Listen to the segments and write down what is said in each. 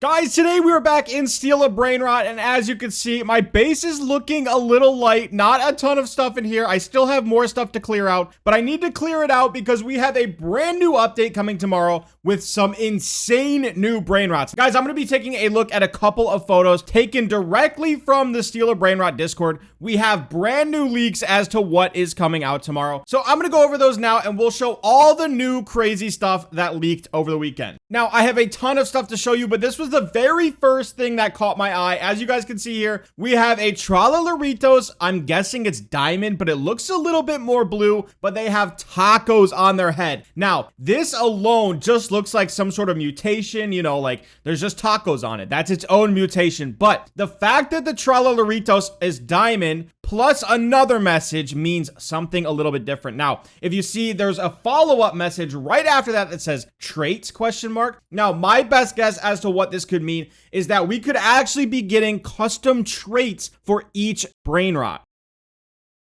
Guys, today we are back in Steal A Brainrot, and as you can see, my base is looking a little light. Not a ton of stuff in here. I still have more stuff to clear out, but I need to clear it out because we have a brand new update coming tomorrow with some insane new Brainrots. Guys, I'm going to be taking a look at a couple of photos taken directly from the Steal A Brainrot Discord. We have brand new leaks as to what is coming out tomorrow. So I'm going to go over those now, and we'll show all the new crazy stuff that leaked over the weekend. Now, I have a ton of stuff to show you, but this was the very first thing that caught my eye. As you guys can see here, we have a Tralalaritos. I'm guessing it's diamond, but it looks a little bit more blue, but they have tacos on their head. Now, this alone just looks like some sort of mutation, you know, like there's just tacos on it. That's its own mutation. But the fact that the Tralalaritos is diamond plus another message means something a little bit different. Now, if you see, there's a follow-up message right after that that says traits question mark. Now, my best guess as to what this could mean is that we could actually be getting custom traits for each Brainrot.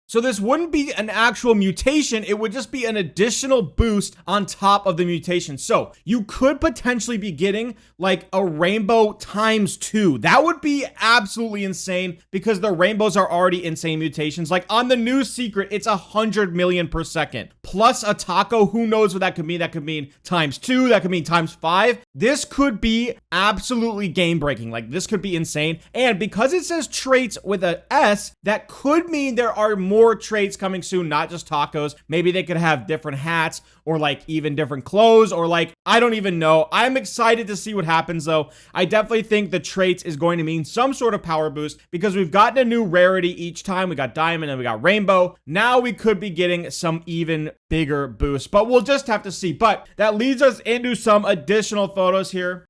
So this wouldn't be an actual mutation, it would just be an additional boost on top of the mutation. So you could potentially be getting like a rainbow ×2. That would be absolutely insane because the rainbows are already insane mutations. Like on the new secret, it's 100 million per second. Plus a taco, who knows what that could mean? That could mean ×2, that could mean ×5. This could be absolutely game breaking. Like this could be insane. And because it says traits with an S, that could mean there are more traits coming soon, not just tacos. Maybe they could have different hats or like even different clothes or like, I don't even know. I'm excited to see what happens though. I definitely think the traits is going to mean some sort of power boost because we've gotten a new rarity each time. We got diamond and we got rainbow. Now we could be getting some even bigger boost, but we'll just have to see. But that leads us into some additional photos here.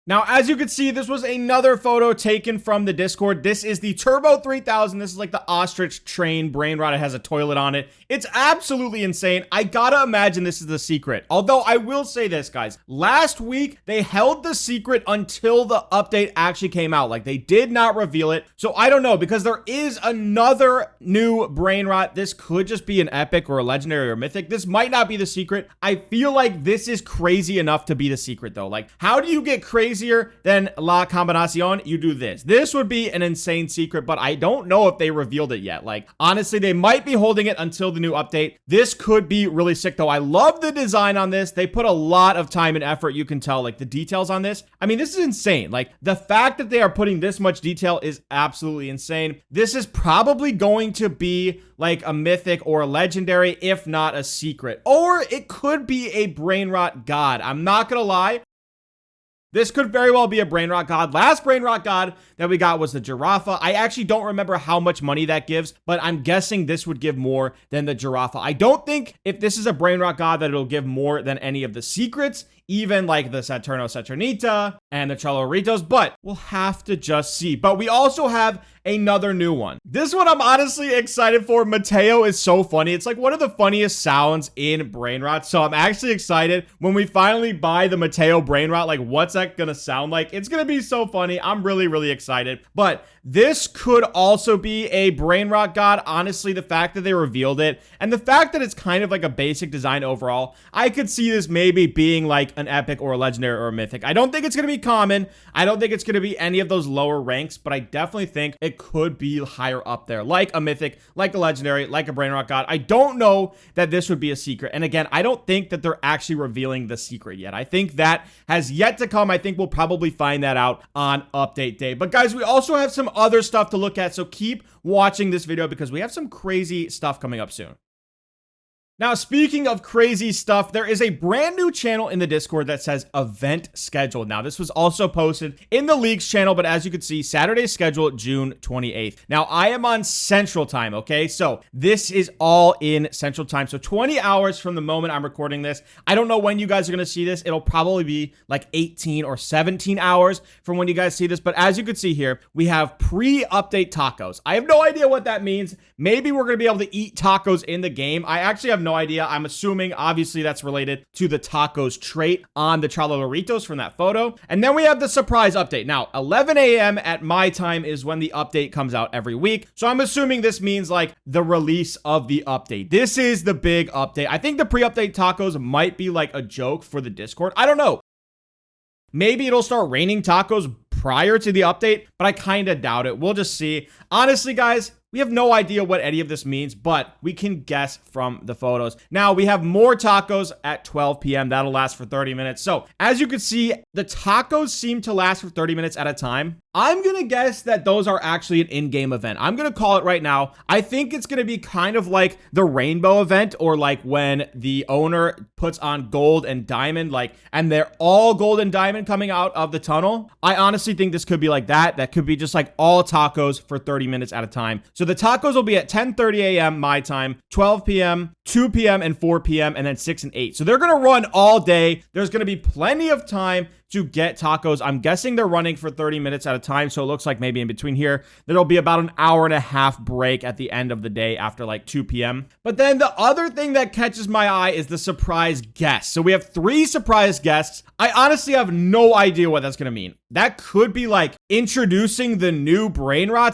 Now, as you can see, this was another photo taken from the Discord. This is the Turbo 3000. This is like the ostrich train Brainrot. It has a toilet on it. It's absolutely insane. I gotta imagine this is the secret. Although I will say this, guys. Last week, they held the secret until the update actually came out. Like, they did not reveal it. So I don't know, because there is another new Brainrot. This could just be an epic or a legendary or mythic. This might not be the secret. I feel like this is crazy enough to be the secret, though. Like, how do you get crazy than La Combinacion? You do this. This would be an insane secret, but I don't know if they revealed it yet. Like, honestly, they might be holding it until the new update. This could be really sick, though. I love the design on this. They put a lot of time and effort. You can tell, like, the details on this. I mean, this is insane. Like, the fact that they are putting this much detail is absolutely insane. This is probably going to be like a mythic or a legendary, if not a secret. Or it could be a Brainrot god. I'm not gonna lie. This could very well be a Brainrot god. Last Brainrot god that we got was the Giraffe. I actually don't remember how much money that gives, but I'm guessing this would give more than the Giraffe. I don't think if this is a Brainrot god that it'll give more than any of the secrets, even like the Saturno Saturnita and the Tralalaritos, but we'll have to just see. But we also have another new one. This one I'm honestly excited for. Matteo is so funny. It's like one of the funniest sounds in Brainrot. So I'm actually excited when we finally buy the Matteo Brainrot. Like, what's that gonna sound like? It's gonna be so funny. I'm really, really excited. But this could also be a Brainrot god. Honestly, the fact that they revealed it and the fact that it's kind of like a basic design overall, I could see this maybe being like an epic or a legendary or a mythic. I don't think it's going to be common. I don't think it's going to be any of those lower ranks, but I definitely think it could be higher up there, like a mythic, like a legendary, like a Brainrot god. I don't know that this would be a secret. And again, I don't think that they're actually revealing the secret yet. I think that has yet to come. I think we'll probably find that out on update day. But guys, we also have some other stuff to look at, so keep watching this video because we have some crazy stuff coming up soon. Now, speaking of crazy stuff, there is a brand new channel in the Discord that says event scheduled. Now, this was also posted in the leaks channel, but as you can see, Saturday's scheduled June 28th. Now, I am on Central Time, okay? So this is all in Central Time. So 20 hours from the moment I'm recording this. I don't know when you guys are going to see this. It'll probably be like 18 or 17 hours from when you guys see this. But as you can see here, we have pre-update tacos. I have no idea what that means. Maybe we're going to be able to eat tacos in the game. I actually have no idea. I'm assuming obviously that's related to the tacos trait on the Tralalaritos from that photo. And then we have the surprise update. Now, 11 a.m. at my time is when the update comes out every week. So I'm assuming this means like the release of the update. This is the big update. I think the pre-update tacos might be like a joke for the Discord. I don't know. maybe it'll start raining tacos prior to the update, but I kind of doubt it. We'll just see. Honestly, guys, we have no idea what any of this means, but we can guess from the photos. Now, we have more tacos at 12 p.m. That'll last for 30 minutes. So, as you can see, the tacos seem to last for 30 minutes at a time. I'm going to guess that those are actually an in-game event. I'm going to call it right now. I think it's going to be kind of like the rainbow event, or like when the owner puts on gold and diamond, like, and they're all gold and diamond coming out of the tunnel. I honestly think this could be like that. That could be just like all tacos for 30 minutes at a time. So the tacos will be at 10:30 a.m. my time, 12 p.m., 2 p.m., and 4 p.m., and then 6 and 8. So they're going to run all day. There's going to be plenty of time to get tacos. I'm guessing they're running for 30 minutes at a time, so it looks like maybe in between here, there'll be about an hour and a half break at the end of the day after like 2 p.m. But then the other thing that catches my eye is the surprise guests. So we have 3 surprise guests. I honestly have no idea what that's going to mean. That could be like introducing the new Brainrots.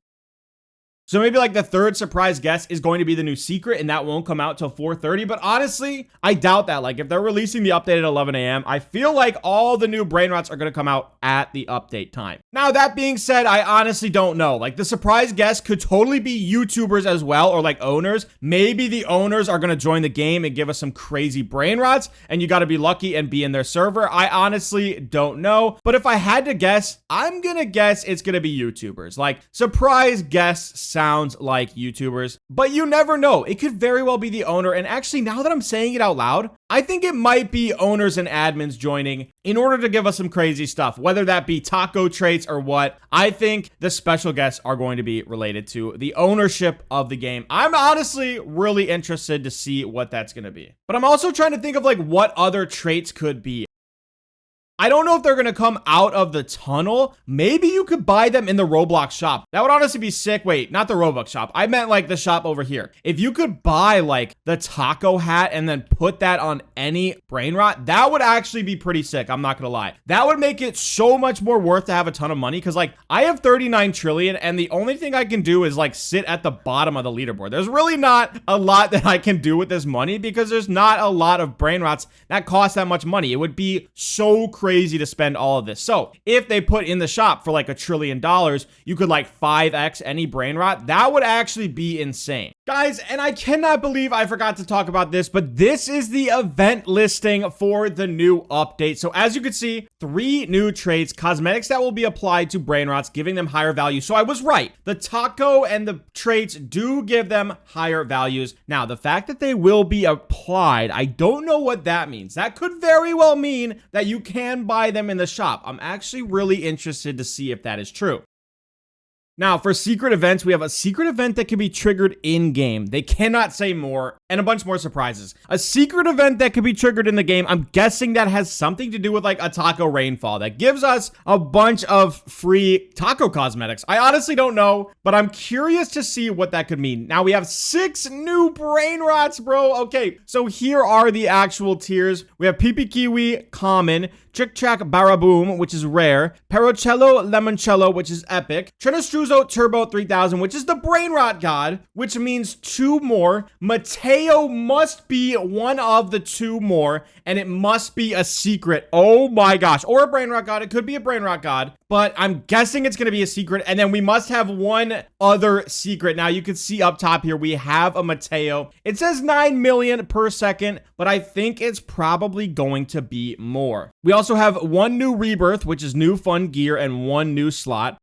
So maybe like the 3rd surprise guest is going to be the new secret, and that won't come out till 4:30. But honestly, I doubt that. Like if they're releasing the update at 11 a.m., I feel like all the new Brainrots are going to come out at the update time. Now, that being said, I honestly don't know. Like the surprise guests could totally be YouTubers as well, or like owners. Maybe the owners are going to join the game and give us some crazy Brainrots, and you got to be lucky and be in their server. I honestly don't know. But if I had to guess, I'm going to guess it's going to be YouTubers. Like surprise guests sounds like YouTubers, but you never know. It could very well be the owner. And actually, now that I'm saying it out loud, I think it might be owners and admins joining in order to give us some crazy stuff, whether that be taco traits or what. I think the special guests are going to be related to the ownership of the game. I'm honestly really interested to see what that's going to be. But I'm also trying to think of like what other traits could be. I don't know if they're going to come out of the tunnel. Maybe you could buy them in the Roblox shop. That would honestly be sick. Wait, not the Roblox shop. I meant like the shop over here. If you could buy like the taco hat and then put that on any Brainrot, that would actually be pretty sick. I'm not going to lie. That would make it so much more worth to have a ton of money, because like I have 39 trillion and the only thing I can do is like sit at the bottom of the leaderboard. There's really not a lot that I can do with this money because there's not a lot of Brainrots that cost that much money. It would be so crazy to spend all of this. So if they put in the shop for like $1 trillion, you could like 5x any Brainrot. That would actually be insane. Guys, and I cannot believe I forgot to talk about this, but this is the event listing for the new update. So as you can see, 3 new traits, cosmetics that will be applied to Brainrots, giving them higher value. So I was right. The taco and the traits do give them higher values. Now, the fact that they will be applied, I don't know what that means. That could very well mean that you can buy them in the shop. I'm actually really interested to see if that is true. Now, for secret events, we have a secret event that can be triggered in-game. They cannot say more, and a bunch more surprises. A secret event that can be triggered in the game, I'm guessing that has something to do with like a taco rainfall that gives us a bunch of free taco cosmetics. I honestly don't know, but I'm curious to see what that could mean. Now, we have 6 new Brainrots, bro. Okay, so here are the actual tiers. We have Pipi Kiwi, common, Trick Track Baraboom, which is rare, Perocello Lemoncello, which is epic, Trenestruzo Turbo 3000, which is the Brainrot god, which means 2 more. Matteo must be one of the 2 more, and it must be a secret. Oh my gosh. Or a Brainrot god. It could be a Brainrot god, but I'm guessing it's going to be a secret. And then we must have one other secret. Now you can see up top here, we have a Matteo. It says 9 million per second, but I think it's probably going to be more. We also have 1 new rebirth, which is new fun gear, and 1 new slot.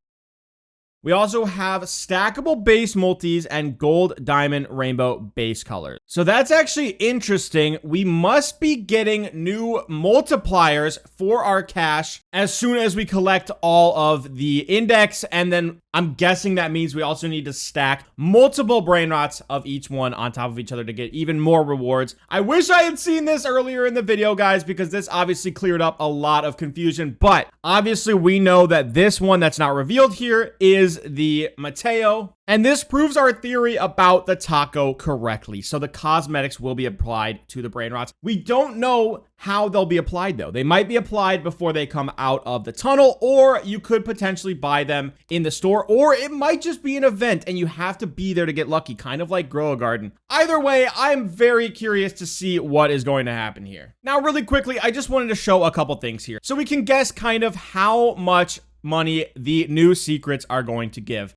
We also have stackable base multis and gold, diamond, rainbow base colors. So that's actually interesting. We must be getting new multipliers for our cash as soon as we collect all of the index. And then I'm guessing that means we also need to stack multiple Brainrots of each one on top of each other to get even more rewards. I wish I had seen this earlier in the video, guys, because this obviously cleared up a lot of confusion. But obviously we know that this one that's not revealed here is is the Matteo. And this proves our theory about the taco correctly. So the cosmetics will be applied to the Brainrots. We don't know how they'll be applied though. They might be applied before they come out of the tunnel, or you could potentially buy them in the store, or it might just be an event and you have to be there to get lucky, kind of like Grow a Garden. Either way, I'm very curious to see what is going to happen here. Now, really quickly, I just wanted to show a couple things here so we can guess kind of how much money the new secrets are going to give.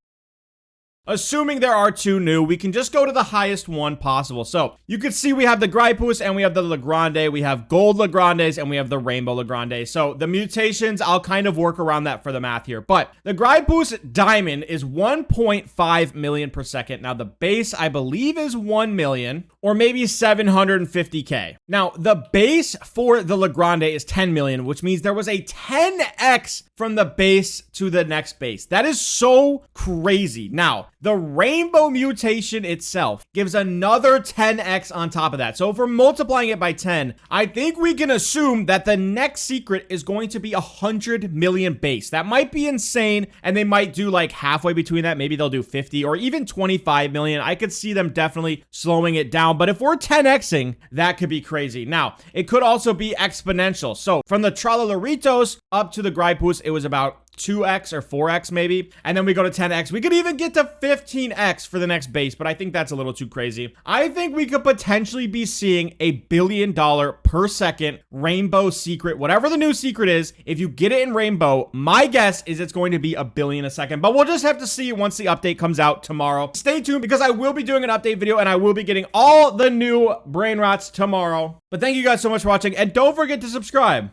Assuming there are 2 new, we can just go to the highest one possible. So you can see we have the Grypus and we have the Legrande. We have gold Legrandes and we have the rainbow Legrande. So the mutations, I'll kind of work around that for the math here. But the Grypus diamond is 1.5 million per second. Now the base, I believe, is 1 million or maybe 750K. Now the base for the Legrande is 10 million, which means there was a 10x from the base to the next base. That is so crazy. Now, the rainbow mutation itself gives another 10x on top of that. So if we're multiplying it by 10, I think we can assume that the next secret is going to be 100 million base. That might be insane, and they might do like halfway between that. Maybe they'll do 50 or even 25 million. I could see them definitely slowing it down, but if we're 10xing, that could be crazy. Now, it could also be exponential. So from the Tralaloritos up to the Grypus, it was about 2x or 4x maybe, and then we go to 10x. We could even get to 15x for the next base, but I think that's a little too crazy. I think we could potentially be seeing $1 billion per second rainbow secret, whatever the new secret is. If you get it in rainbow, my guess is it's going to be $1 billion a second, but we'll just have to see once the update comes out tomorrow. Stay tuned because I will be doing an update video and I will be getting all the new Brainrots tomorrow. But thank you guys so much for watching, and don't forget to subscribe.